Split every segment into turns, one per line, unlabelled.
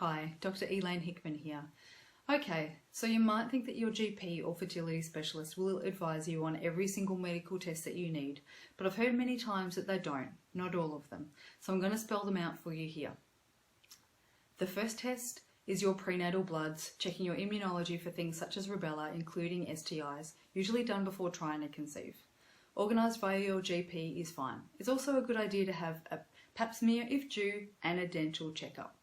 Hi, Dr. Elaine Hickman here. Okay, so you might think that your GP or fertility specialist will advise you on every single medical test that you need, but I've heard many times that they don't, not all of them. So I'm going to spell them out for you here. The first test is your prenatal bloods, checking your immunology for things such as rubella, including STIs, usually done before trying to conceive. Organised via your GP is fine. It's also a good idea to have a pap smear if due and a dental checkup.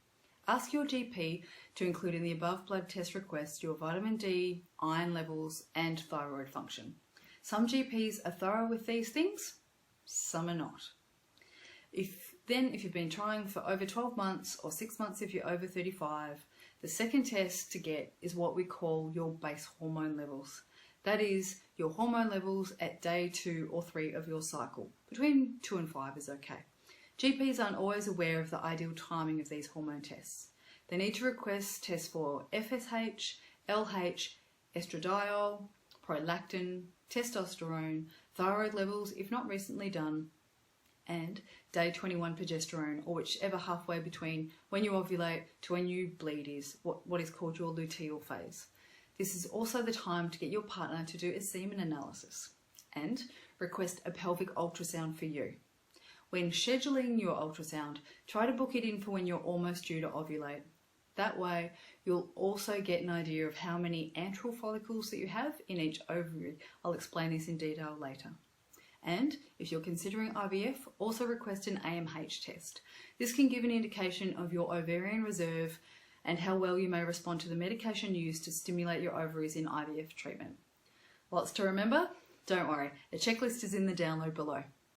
Ask your GP to include in the above blood test request your vitamin D, iron levels and thyroid function. Some GPs are thorough with these things, some are not. If you've been trying for over 12 months or 6 months if you're over 35, the second test to get is what we call your base hormone levels. That is your hormone levels at day 2 or 3 of your cycle. Between 2 and 5 is okay. GPs aren't always aware of the ideal timing of these hormone tests. They need to request tests for FSH, LH, estradiol, prolactin, testosterone, thyroid levels if not recently done, and day 21 progesterone, or whichever halfway between when you ovulate to when you bleed is, what is called your luteal phase. This is also the time to get your partner to do a semen analysis and request a pelvic ultrasound for you. When scheduling your ultrasound, try to book it in for when you're almost due to ovulate. That way, you'll also get an idea of how many antral follicles that you have in each ovary. I'll explain this in detail later. And if you're considering IVF, also request an AMH test. This can give an indication of your ovarian reserve and how well you may respond to the medication used to stimulate your ovaries in IVF treatment. Lots to remember? Don't worry, a checklist is in the download below.